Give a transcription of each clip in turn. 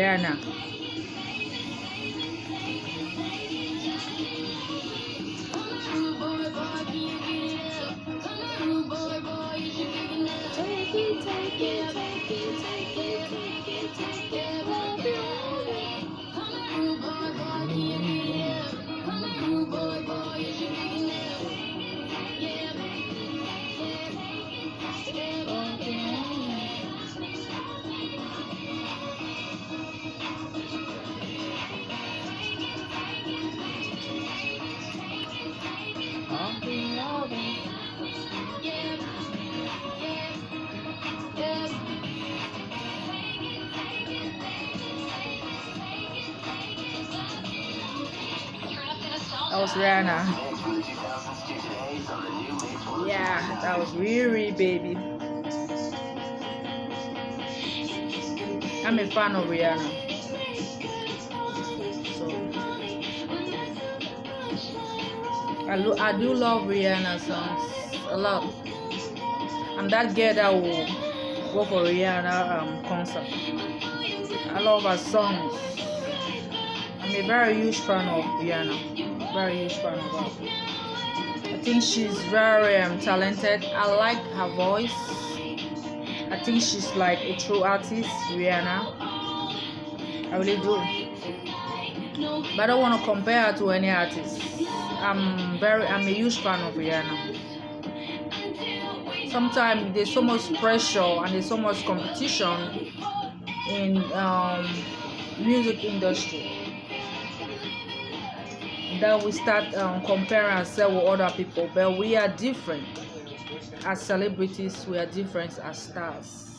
Rihanna. That was Rihanna. Yeah, that was Riri, baby. I'm a fan of Rihanna. So I do love Rihanna songs a lot. I'm that girl that will go for Rihanna concert. I love her songs. I'm a very huge fan of Rihanna. Very huge fan of her. I think she's very talented. I like her voice. I think she's like a true artist, Rihanna. I really do. But I don't want to compare her to any artist. I'm a huge fan of Rihanna. Sometimes there's so much pressure and there's so much competition in music industry that we start comparing ourselves with other people, but we are different as celebrities. We are different as stars.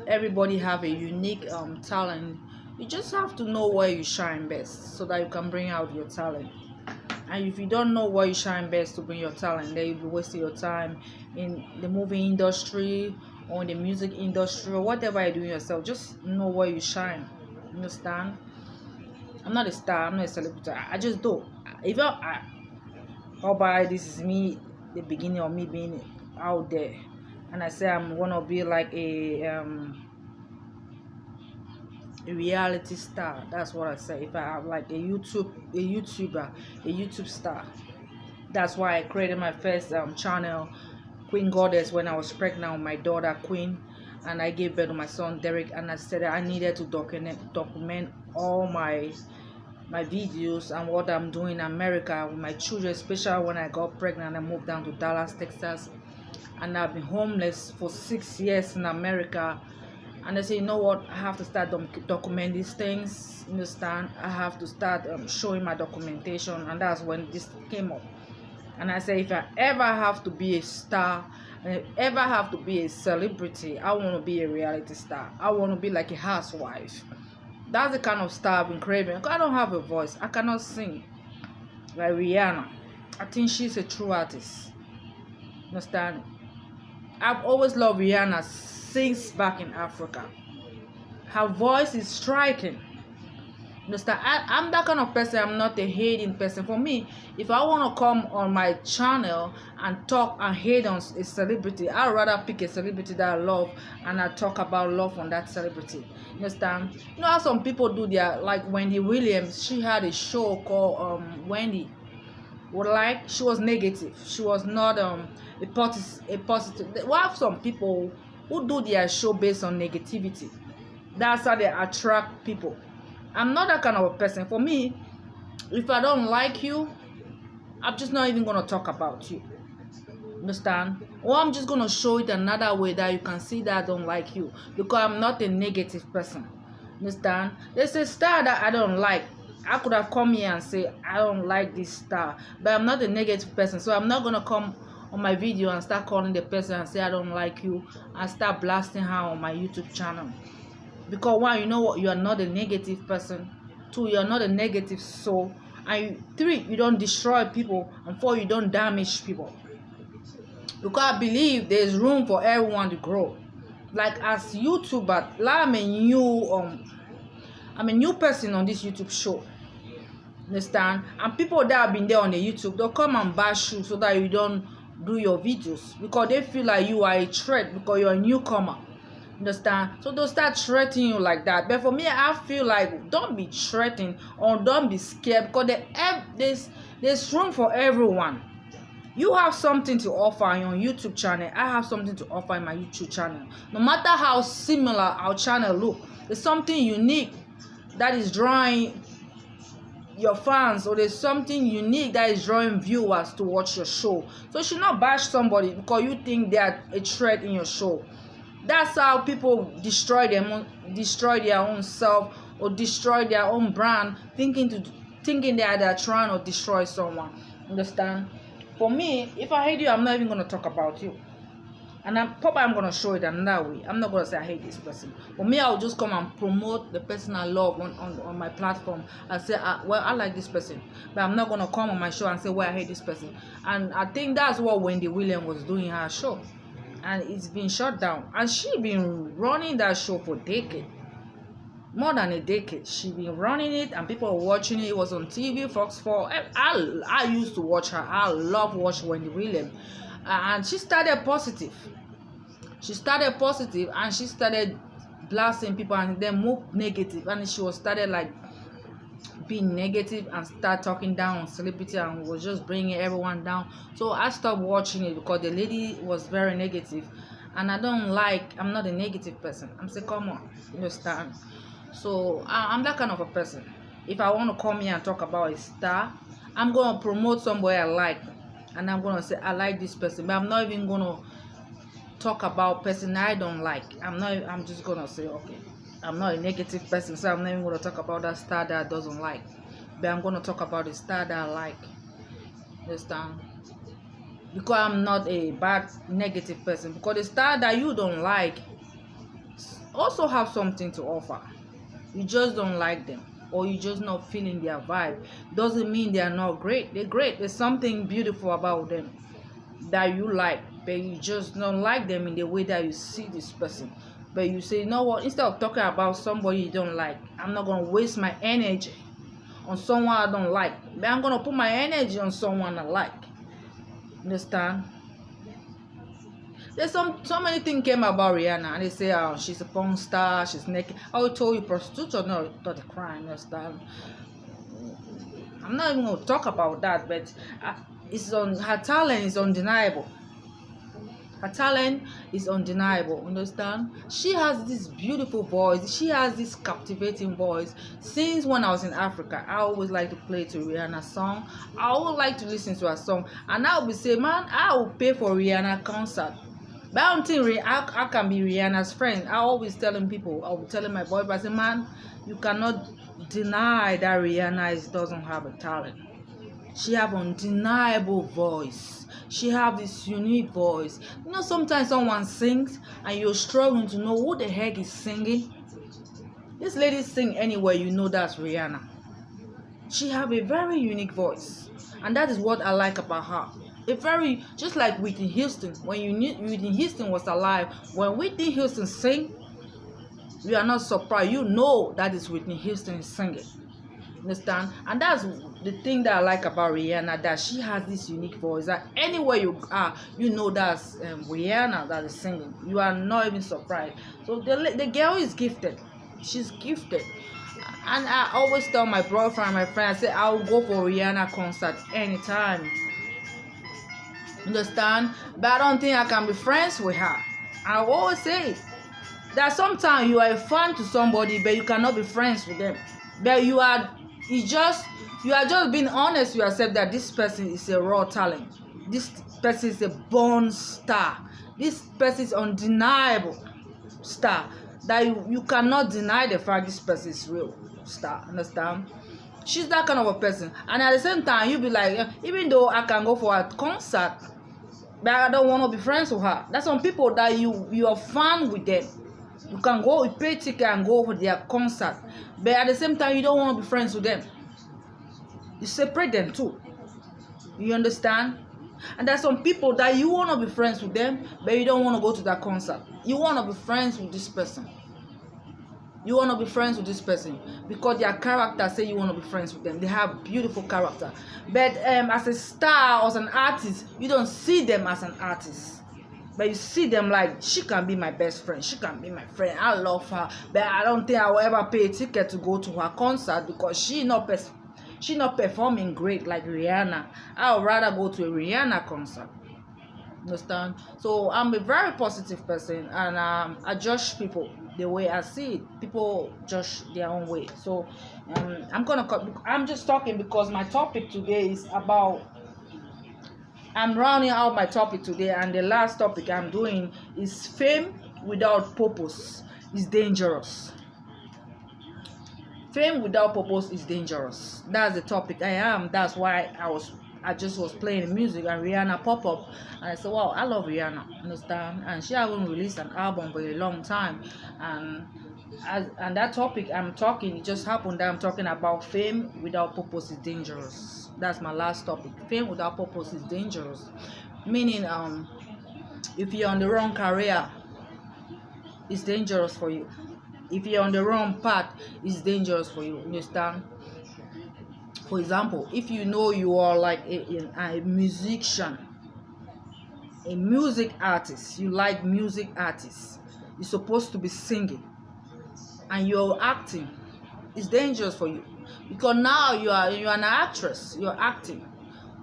Everybody have a unique talent. You just have to know where you shine best so that you can bring out your talent. And if you don't know where you shine best to bring your talent, then you'll be wasting your time in the movie industry or in the music industry or whatever you're doing yourself. Just know where you shine. Understand? I'm not a star. I'm not a celebrity. I just do. If this is me, the beginning of me being out there, and I say I'm gonna be like a reality star. That's what I say. If I have like a YouTuber, a YouTube star. That's why I created my first channel, Queen Goddess, when I was pregnant with my daughter Queen, and I gave birth to my son Derek. And I said I needed to document all my videos and what I'm doing in America with my children, especially when I got pregnant and I moved down to Dallas, Texas, and I've been homeless for 6 years in America. And I say, you know what, I have to start document these things. Understand? I have to start showing my documentation, and that's when this came up. And I say, if I ever have to be a star, and ever have to be a celebrity, I want to be a reality star. I want to be like a housewife. That's the kind of star I've been craving. I don't have a voice. I cannot sing like Rihanna. I think she's a true artist. Understand? I've always loved Rihanna since back in Africa. Her voice is striking. Understand? I'm that kind of person. I'm not a hating person. For me, if I want to come on my channel and talk and hate on a celebrity, I'd rather pick a celebrity that I love and I talk about love on that celebrity. Understand? You know how some people do their, like Wendy Williams, she had a show called Wendy. Like, she was negative. She was not a positive. We have some people who do their show based on negativity. That's how they attract people. I'm not that kind of a person. For me, if I don't like you, I'm just not even going to talk about you. Understand? Or I'm just going to show it another way that you can see that I don't like you, because I'm not a negative person. Understand? There's a star that I don't like. I could have come here and say I don't like this star, but I'm not a negative person, so I'm not going to come on my video and start calling the person and say I don't like you and start blasting her on my YouTube channel. Because one, you know what, you are not a negative person. Two, you are not a negative soul. And three, you don't destroy people. And four, you don't damage people. Because I believe there's room for everyone to grow. Like as YouTuber, like I'm a new person on this YouTube show. Understand? And people that have been there on the YouTube, they'll come and bash you so that you don't do your videos, because they feel like you are a threat because you're a newcomer. Understand? So they'll start threatening you like that. But for me, I feel like don't be threatened or don't be scared, because there's room for everyone. You have something to offer on your YouTube channel. I have something to offer in my YouTube channel. No matter how similar our channel look, there's something unique that is drawing your fans, or there's something unique that is drawing viewers to watch your show. So you should not bash somebody because you think they are a threat in your show. That's how people destroy their own self or destroy their own brand, thinking that they're trying to destroy someone. Understand? For me, if I hate you, I'm not even gonna talk about you. And I'm gonna show it another way. I'm not gonna say I hate this person. For me, I'll just come and promote the person I love on my platform and say, well, I like this person, but I'm not gonna come on my show and say, well, I hate this person. And I think that's what Wendy Williams was doing her show, and it's been shut down. And she been running that show for decades, more than a decade. She been running it, and people were watching it. It was on TV, Fox 4. I used to watch her. I love watching Wendy Williams, and she started positive. She started positive, and she started blasting people, and then moved negative, and she was started like being negative and start talking down on celebrity and was just bringing everyone down. So I stopped watching it because the lady was very negative, and I'm not a negative person. I'm saying, come on, you understand? So I'm that kind of a person. If I want to come here and talk about a star, I'm going to promote somebody I like, and I'm going to say I like this person, but I'm not even going to talk about person I don't like. I'm just going to say, okay, I'm not a negative person, so I'm not even going to talk about that star that I doesn't like, but I'm going to talk about the star that I like. Understand? Because I'm not a bad negative person, because the star that you don't like also have something to offer. You just don't like them, or you just not feeling their vibe. Doesn't mean they are not great. They're great. There's something beautiful about them that you like, but you just don't like them in the way that you see this person. But you say, you know what, instead of talking about somebody you don't like, I'm not going to waste my energy on someone I don't like, but I'm going to put my energy on someone I like. Understand? There's so many things came about Rihanna, and they say she's a porn star, she's naked. I will tell you, prostitution is not a crime. Understand? I'm not even going to talk about that, but her talent is undeniable. Her talent is undeniable. Understand? She has this beautiful voice. She has this captivating voice. Since when I was in Africa, I always like to play to Rihanna's song. I always like to listen to her song, and I will say, man, I will pay for Rihanna concert. But I don't think I can be Rihanna's friend. I always telling people, I was telling my boyfriend, I say, man, you cannot deny that Rihanna doesn't have a talent. She have undeniable voice. She have this unique voice. You know, sometimes someone sings and you're struggling to know who the heck is singing. This lady sing anywhere, you know that's Rihanna. She have a very unique voice, and that is what I like about her. Just like Whitney Houston. When Whitney Houston was alive, when Whitney Houston sing, you are not surprised. You know that is Whitney Houston singing. Understand? And that's the thing that I like about Rihanna, that she has this unique voice that anywhere you are, you know that's Rihanna that is singing. You are not even surprised. So the girl is gifted. She's gifted. And I always tell my boyfriend, my friend, I say I will go for Rihanna concert anytime. Understand? But I don't think I can be friends with her. I always say that sometimes you are a fan to somebody, but you cannot be friends with them. But you are just being honest with yourself that this person is a raw talent. This person is a born star. This person is undeniable star. That you cannot deny the fact this person is real star. Understand? She's that kind of a person. And at the same time, you'll be like, even though I can go for a concert, but I don't want to be friends with her. There's some people that you are fan with them. You can go, you pay ticket and go for their concert, but at the same time, you don't want to be friends with them. You separate them too. You understand? And there's some people that you want to be friends with them, but you don't want to go to that concert. You want to be friends with this person. You want to be friends with this person because their character say you want to be friends with them. They have beautiful character. But as a star or as an artist, you don't see them as an artist. But you see them like, she can be my best friend, she can be my friend, I love her, but I don't think I will ever pay a ticket to go to her concert because she not performing great like Rihanna. I would rather go to a Rihanna concert. Understand? So I'm a very positive person, and I judge people the way I see it. People judge their own way. So I'm just talking because my topic today is about, I'm rounding out my topic today, and the last topic I'm doing is fame without purpose is dangerous. Fame without purpose is dangerous. That's the topic I am. That's why I just was playing music and Rihanna pop up, and I said, wow, I love Rihanna, understand? And she hasn't released an album for a long time, and that topic I'm talking, it just happened that I'm talking about fame without purpose is dangerous. That's my last topic. Fame without purpose is dangerous. Meaning, if you're on the wrong career, it's dangerous for you. If you're on the wrong path, it's dangerous for you. Understand? For example, if you know you are like a musician, a music artist, you like music artists, you're supposed to be singing, and you're acting, it's dangerous for you. Because now you are an actress, you're acting.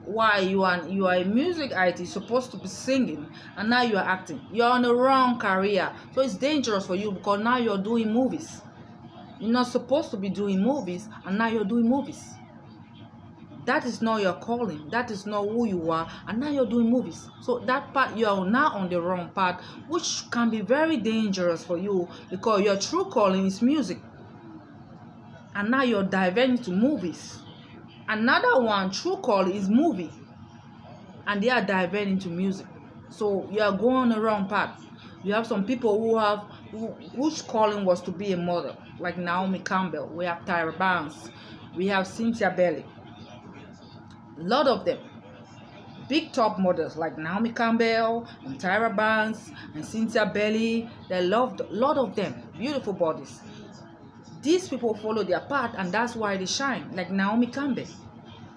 Why? You are a music artist, supposed to be singing, and now you are acting. You're on the wrong career, so it's dangerous for you because now you're doing movies. You're not supposed to be doing movies, and now you're doing movies. That is not your calling. That is not who you are, and now you're doing movies. So that part, you are now on the wrong path, which can be very dangerous for you because your true calling is music, and now you're diverting to movies. Another one, true calling, is movie, and they are diverting to music. So you are going on the wrong path. You have some people whose calling was to be a model, like Naomi Campbell. We have Tyra Banks. We have Cynthia Bailey. A lot of them, big top models like Naomi Campbell and Tyra Banks and Cynthia Bailey. They loved a lot of them, beautiful bodies. These people follow their path, and that's why they shine. Like Naomi Campbell,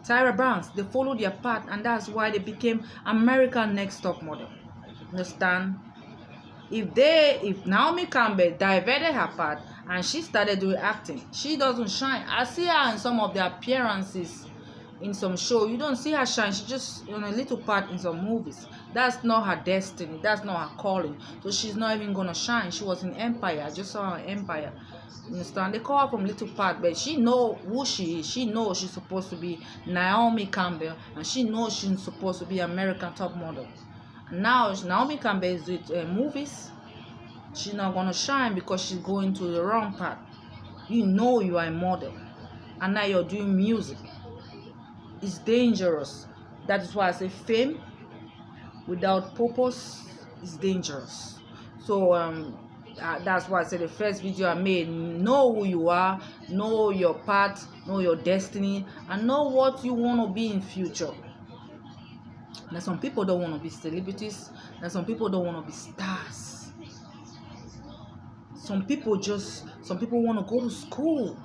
Tyra Banks, they follow their path, and that's why they became American Next Top Model. Understand? If Naomi Campbell diverted her path and she started doing acting, she doesn't shine. I see her in some of the appearances in some show. You don't see her shine. She just on a little part in some movies. That's not her destiny. That's not her calling. So she's not even gonna shine. She was in Empire. I just saw her in Empire. Understand? They call her from little part, but she know who she is. She knows she's supposed to be Naomi Campbell, and she knows she's supposed to be American top model. And now Naomi Campbell is with movies. She's not gonna shine because she's going to the wrong path. You know you are a model, and now you're doing music. It's dangerous. That is why I say fame without purpose is dangerous. So that's why I said the first video I made, know who you are, know your path, know your destiny, and know what you want to be in future. Now some people don't want to be celebrities, and some people don't want to be stars. Some people want to go to school.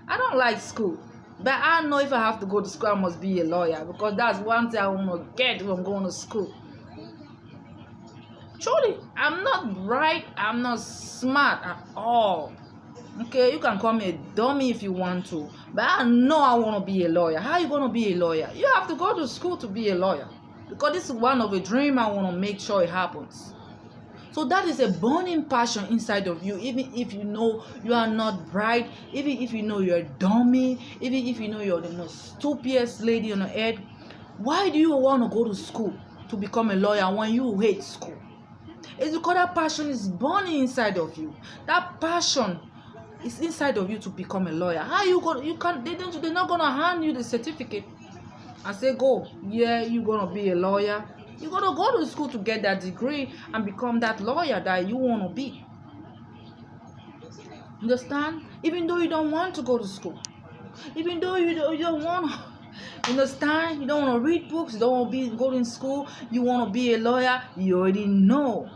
I don't like school, but I know if I have to go to school, I must be a lawyer, because that's one thing I want to get when I'm going to school. Truly, I'm not bright, I'm not smart at all. Okay, you can call me a dummy if you want to, but I know I want to be a lawyer. How are you going to be a lawyer? You have to go to school to be a lawyer, because this is one of a dream I want to make sure it happens. So that is a burning passion inside of you, even if you know you are not bright, even if you know you're a dummy, even if you know you're the most stupidest lady on the earth. Why do you want to go to school to become a lawyer when you hate school? It's because that passion is burning inside of you. That passion is inside of you to become a lawyer. How you go? They're not gonna hand you the certificate and say, go, yeah, you're gonna be a lawyer. You're gonna go to school to get that degree and become that lawyer that you wanna be. Understand? Even though you don't want to go to school, even though you don't want to, understand? You don't want to read books, you don't want to go to school, you want to be a lawyer. You already know.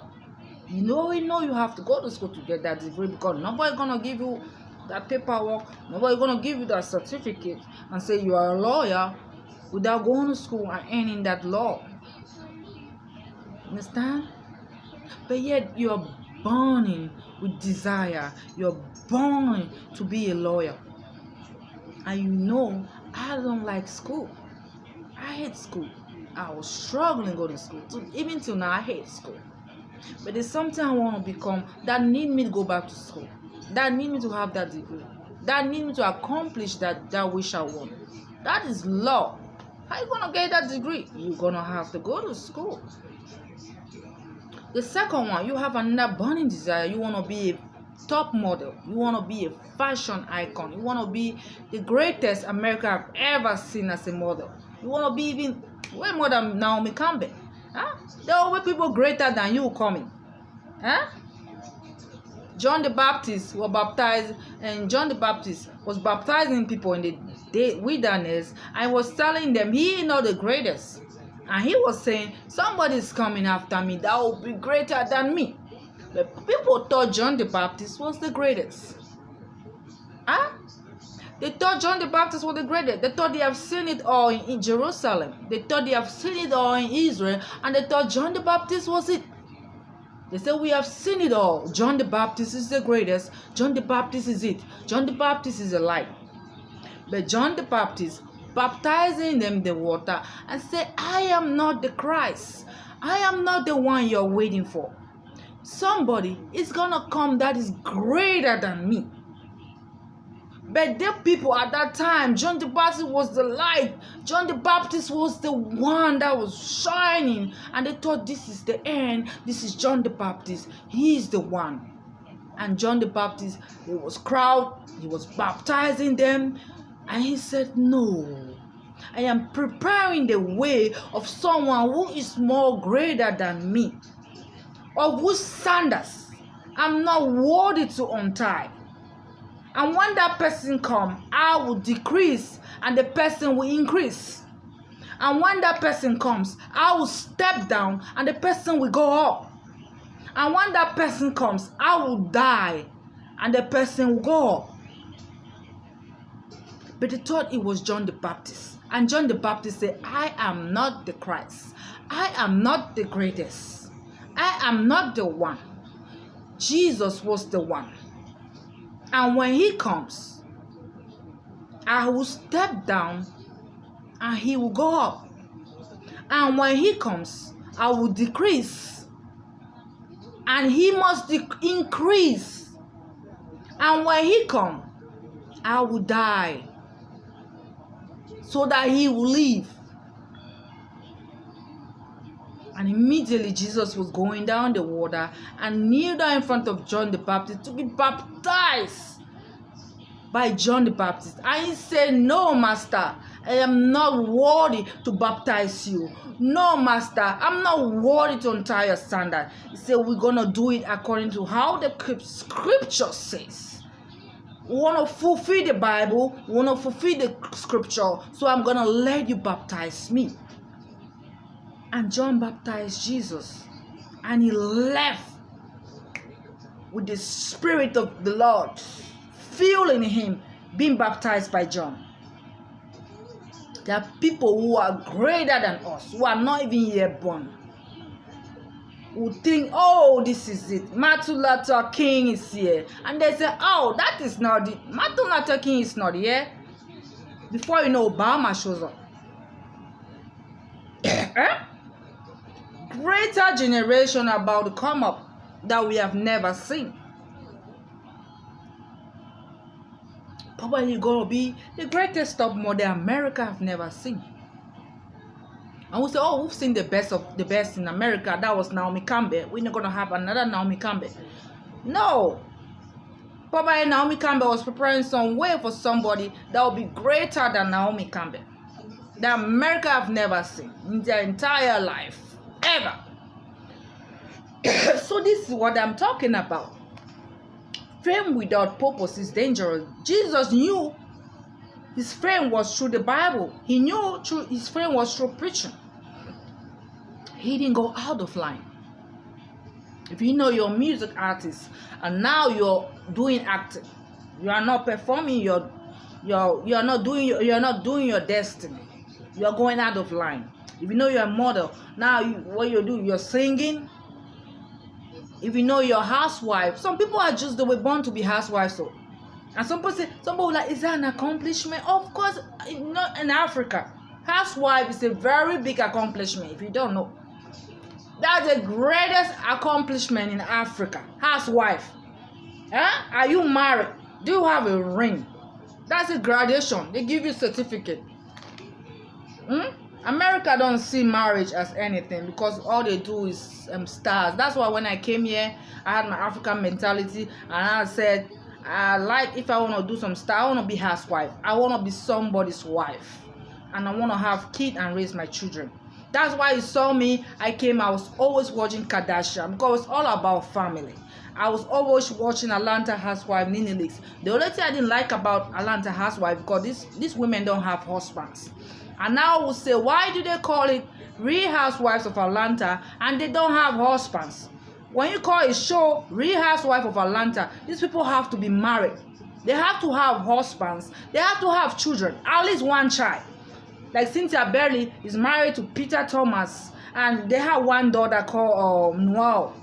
You already know you have to go to school to get that degree, because nobody's gonna give you that paperwork, nobody's gonna give you that certificate and say you are a lawyer without going to school and earning that law. Understand? but yet you're burning with desire. You're burning to be a lawyer. And you know, I don't like school. I hate school. I was struggling going to school. Even till now, I hate school. But there's something I want to become that need me to go back to school. That need me to have that degree. That need me to accomplish that wish I want. That is law. How you gonna get that degree? You're gonna have to go to school. The second one, you have another burning desire. You want to be a top model. You want to be a fashion icon. You want to be the greatest America have ever seen as a model. You want to be even way more than Naomi Campbell. Huh? There are people greater than you coming. Huh? John the Baptist was baptized, and John the Baptist was baptizing people in the wilderness, and was telling them he is not the greatest. And he was saying, somebody is coming after me that will be greater than me. But people thought John the Baptist was the greatest. Huh? They thought John the Baptist was the greatest. They thought they have seen it all in Jerusalem. They thought they have seen it all in Israel. And they thought John the Baptist was it. They said, we have seen it all. John the Baptist is the greatest. John the Baptist is it. John the Baptist is a light. But John the Baptist baptizing them in the water and say, I am not the Christ. I am not the one you're waiting for. Somebody is gonna come that is greater than me. But the people at that time, John the Baptist was the light. John the Baptist was the one that was shining. And they thought, this is the end. This is John the Baptist. He is the one. And John the Baptist, there was crowd. He was baptizing them. And he said, no. I am preparing the way of someone who is more greater than me. Of whose sandals I'm not worthy to untie. And when that person comes, I will decrease and the person will increase. And when that person comes, I will step down and the person will go up. And when that person comes, I will die and the person will go up. But they thought it was John the Baptist. And John the Baptist said, I am not the Christ. I am not the greatest. I am not the one. Jesus was the one. And when he comes, I will step down and he will go up. And when he comes, I will decrease and he must increase. And when he comes, I will die so that he will live. And immediately Jesus was going down the water and kneeled down in front of John the Baptist to be baptized by John the Baptist. And he said, no, Master, I am not worthy to baptize you. No, Master, I'm not worthy to untie your sandal. He said, we're going to do it according to how the scripture says. We want to fulfill the Bible. We want to fulfill the scripture. So I'm going to let you baptize me. And John baptized Jesus. And he left with the Spirit of the Lord filling him, being baptized by John. There are people who are greater than us, who are not even yet born, who think, oh, this is it. Martin Luther King is here. And they say, oh, that is not it. Martin Luther King is not here. Before you know, Obama shows up. Greater generation about to come up that we have never seen. Probably going to be the greatest top model America have never seen. And we say, oh, we've seen the best of the best in America. That was Naomi Campbell. We're not going to have another Naomi Campbell. No. Probably Naomi Campbell was preparing some way for somebody that will be greater than Naomi Campbell. That America have never seen in their entire life. Ever. So this is what I'm talking about. Fame without purpose is dangerous. Jesus knew his fame was through the Bible. He knew his fame was through preaching. He didn't go out of line. If you know you're a music artist and now you're doing acting, you are not performing you're not doing your destiny. You're going out of line. If you know you're a model, now what you do, you're singing, if you know your housewife, some people are just they were born to be housewives. So, and some people say, some people like, is that an accomplishment? Of course, not in Africa. Housewife is a very big accomplishment. If you don't know, that's the greatest accomplishment in Africa. Housewife. Huh? Are you married? Do you have a ring? That's a graduation. They give you a certificate. America don't see marriage as anything because all they do is stars. That's why when I came here, I had my African mentality and I said, I like if I want to do some stuff, I want to be housewife. I want to be somebody's wife. And I want to have kids and raise my children. That's why you saw me. I was always watching Kardashian because it's all about family. I was always watching Atlanta Housewife, Nene Leakes. The only thing I didn't like about Atlanta Housewife because these women don't have husbands. And now I will say, why do they call it Real Housewives of Atlanta and they don't have husbands? When you call a show Real Housewife of Atlanta, these people have to be married. They have to have husbands. They have to have children, at least one child. Like Cynthia Berry is married to Peter Thomas, and they have one daughter called Noel.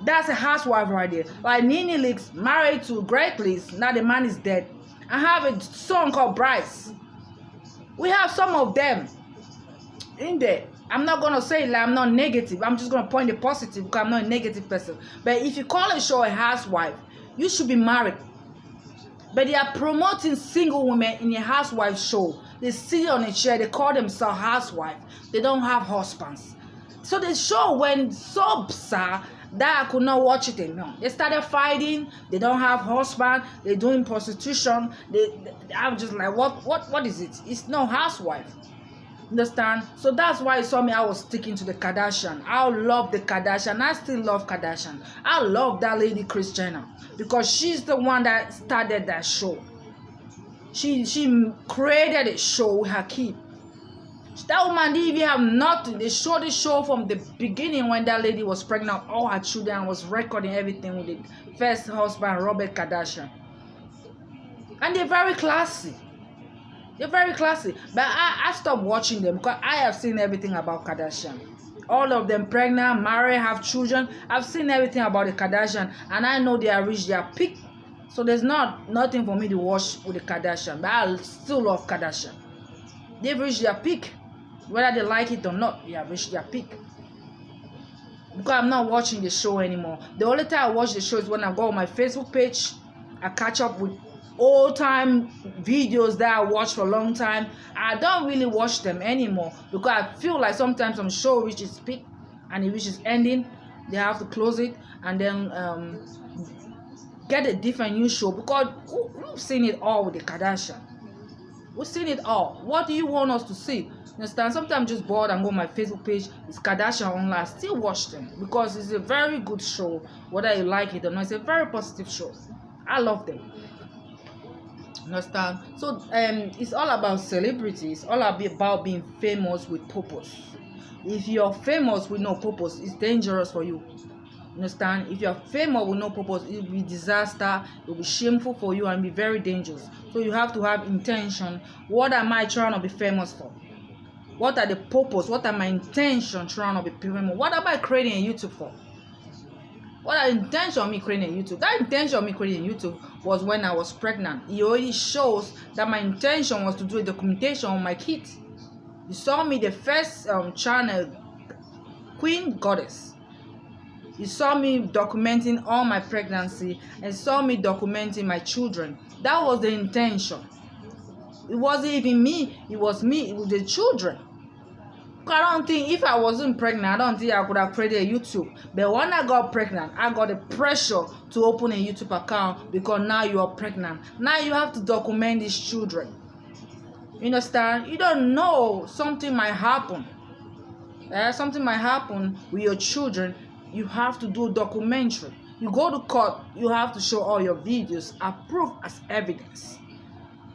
That's a housewife right there. Like Nene Leakes married to Greg Leakes. Now the man is dead. I have a son called Bryce. We have some of them in there. I'm not going to say like I'm not negative. I'm just going to point the positive because I'm not a negative person. But if you call a show a housewife, you should be married. But they are promoting single women in a housewife show. They sit on a chair. They call themselves housewife. They don't have husbands. So the show went so bizarre that I could not watch it anymore. They started fighting. They don't have husband. They're doing prostitution. I'm just like, what is it? It's no housewife. Understand? So that's why you saw me. I was sticking to the Kardashian. I love the Kardashian. I still love Kardashian. I love that lady Kris Jenner because she's the one that started that show. She created a show with her kid. That woman didn't even have nothing. They showed the show from the beginning when that lady was pregnant. All her children was recording everything with the first husband, Robert Kardashian. And they're very classy. They're very classy. But I stopped watching them because I have seen everything about Kardashian. All of them pregnant, married, have children. I've seen everything about the Kardashian. And I know they have reached their peak. So there's nothing for me to watch with the Kardashian. But I still love Kardashian. They've reached their peak. Whether they like it or not, they have reached their peak. Because I'm not watching the show anymore. The only time I watch the show is when I go on my Facebook page. I catch up with old-time videos that I watched for a long time. I don't really watch them anymore. Because I feel like sometimes some show reaches peak and it reaches ending. They have to close it and then get a different new show. Because we've seen it all with the Kardashian. We've seen it all. What do you want us to see? Understand? Sometimes I'm just bored and go on my Facebook page. It's Kardashian online. I still watch them because it's a very good show. Whether you like it or not, it's a very positive show. I love them. Understand? So it's all about celebrity. It's all about being famous with purpose. If you're famous with no purpose, it's dangerous for you. Understand? If you're famous with no purpose, it will be disaster, it will be shameful for you and be very dangerous. So you have to have intention. What am I trying to be famous for? What are the purpose? What are my intention trying to be famous? What am I creating a YouTube for? What are the intention of me creating a YouTube? That intention of me creating a YouTube was when I was pregnant. It already shows that my intention was to do a documentation on my kids. You saw me the first channel, Queen Goddess. You saw me documenting all my pregnancy and saw me documenting my children. That was the intention. It wasn't even me. It was me. It was the children. I don't think if I wasn't pregnant, I don't think I could have created a YouTube. But when I got pregnant, I got the pressure to open a YouTube account because now you are pregnant. Now you have to document these children. You understand? You don't know something might happen. Something might happen with your children. You have to do a documentary. You go to court, you have to show all your videos as proof, as evidence.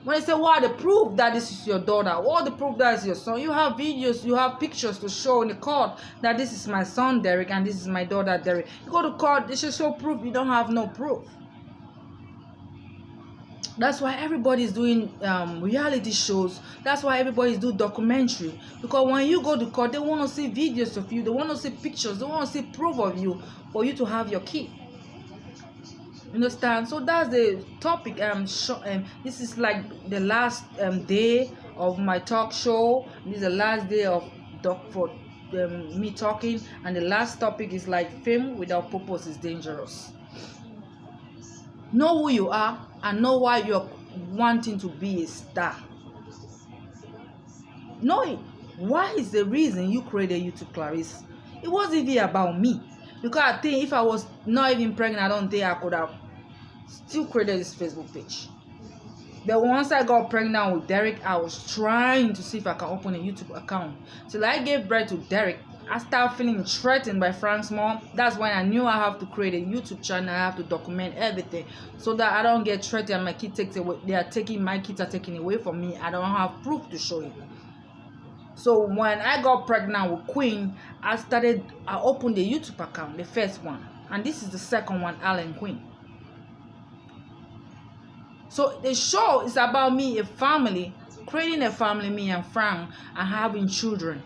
When they say, what the proof that this is your daughter, what the proof that is your son, you have videos, you have pictures to show in the court that this is my son Derek and this is my daughter Derek. You go to court, they should show proof, you don't have no proof. That's why everybody's doing reality shows. That's why everybody's doing documentary. Because when you go to court, they want to see videos of you. They want to see pictures. They want to see proof of you for you to have your key. Understand? So that's the topic. This is like the last day of my talk show. This is the last day of me talking, and the last topic is like fame without purpose is dangerous. Know who you are and know why you're wanting to be a star. Know it. Why is the reason you created YouTube Clarice? It wasn't even about me. Because I think if I was not even pregnant, I don't think I could have still created this Facebook page. But once I got pregnant with Derek, I was trying to see if I can open a YouTube account. Till I gave birth to Derek, I started feeling threatened by Frank's mom. That's when I knew I have to create a YouTube channel. I have to document everything so that I don't get threatened. My kid takes away. My kids are taken away from me. I don't have proof to show you. So when I got pregnant with Queen, I opened a YouTube account, the first one, and this is the second one, Allen Queen. So the show is about me, a family, creating a family, me and Frank, and having children,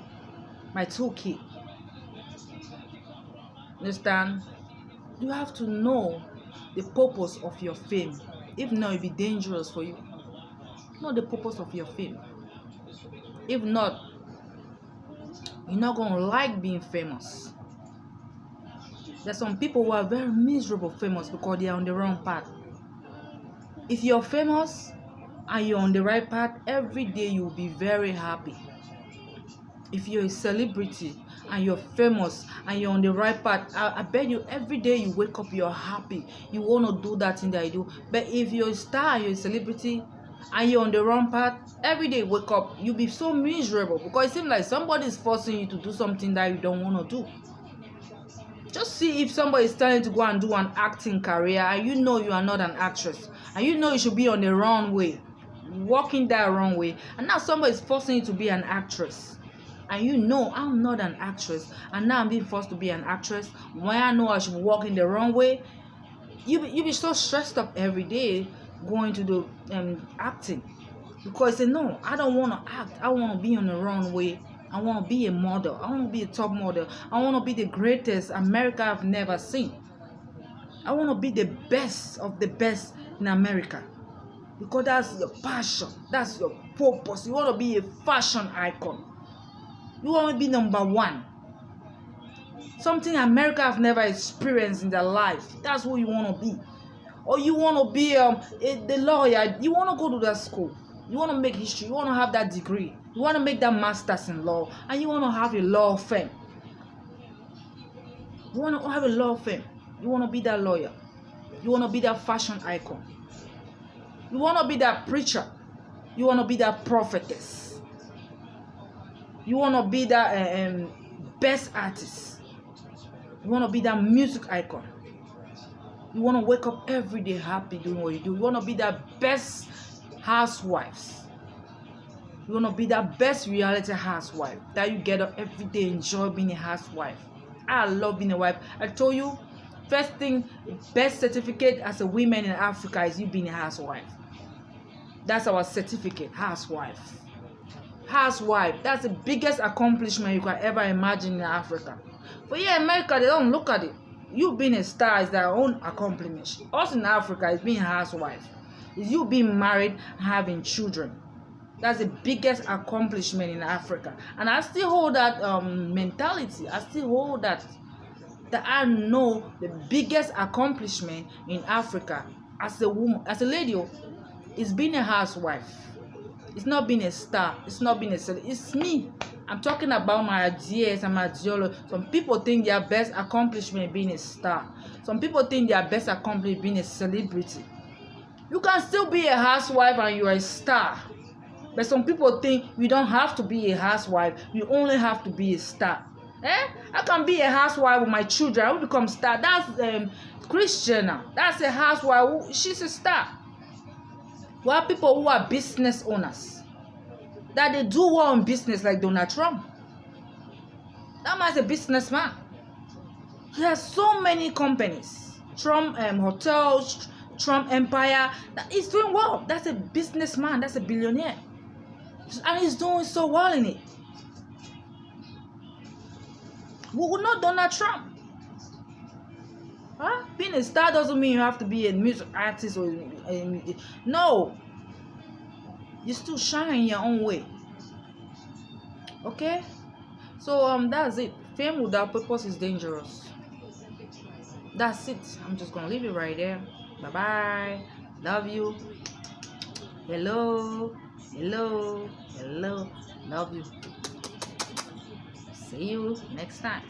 my 2 kids. Understand? You have to know the purpose of your fame. If not, it'll be dangerous for you. Know the purpose of your fame. If not, you're not going to like being famous. There's some people who are very miserable famous because they are on the wrong path. If you're famous and you're on the right path, every day you'll be very happy. If you're a celebrity and you're famous and you're on the right path, I bet you every day you wake up, you're happy. You want to do that thing that you do. But if you're a star and you're a celebrity and you're on the wrong path, every day you wake up, you'll be so miserable because it seems like somebody is forcing you to do something that you don't want to do. Just see if somebody is telling you to go and do an acting career and you know you are not an actress and you know you should be on the wrong way, walking that wrong way, and now somebody is forcing you to be an actress and you know I'm not an actress and now I'm being forced to be an actress when I know I should be walking the wrong way, you be so stressed up every day going to do acting because you say no, I don't want to act, I want to be on the wrong way. I want to be a model. I want to be a top model. I want to be the greatest America have never seen. I want to be the best of the best in America. Because that's your passion. That's your purpose. You want to be a fashion icon. You want to be number 1. Something America have never experienced in their life. That's who you want to be. Or you want to be the lawyer. You want to go to that school. You want to make history. You want to have that degree. You want to make that master's in law. And you want to have a law firm. You want to have a law firm. You want to be that lawyer. You want to be that fashion icon. You want to be that preacher. You want to be that prophetess. You want to be that best artist. You want to be that music icon. You want to wake up every day happy doing what you do. You want to be that best housewives. You want to be that best reality housewife that you get up every day, enjoy being a housewife. I love being a wife. I told you, first thing, best certificate as a woman in Africa is you being a housewife. That's our certificate, housewife. Housewife, that's the biggest accomplishment you can ever imagine in Africa. But yeah, America, they don't look at it. You being a star is their own accomplishment. Us in Africa is being a housewife. Is you being married and having children. That's the biggest accomplishment in Africa. And I still hold that mentality. I still hold that I know the biggest accomplishment in Africa as a woman, as a lady, is being a housewife. It's not being a star. It's not being a celebrity. It's me. I'm talking about my ideas and my ideology. Some people think their best accomplishment is being a star. Some people think their best accomplishment is being a celebrity. You can still be a housewife and you're a star. But some people think you don't have to be a housewife. You only have to be a star. I can be a housewife with my children. I will become star. That's Christian now. That's a housewife. She's a star. We have people who are business owners. That they do well in business like Donald Trump. That man's a businessman. He has so many companies. Trump hotels, Trump empire. He's doing well. That's a businessman. That's a billionaire. And he's doing so well in it. We would not Donald Trump. Huh? Being a star doesn't mean you have to be a music artist or no. You still shine in your own way. Okay? So that's it. Fame without purpose is dangerous. That's it. I'm just gonna leave it right there. Bye bye. Love you. Hello. Hello. Hello. Love you. See you next time.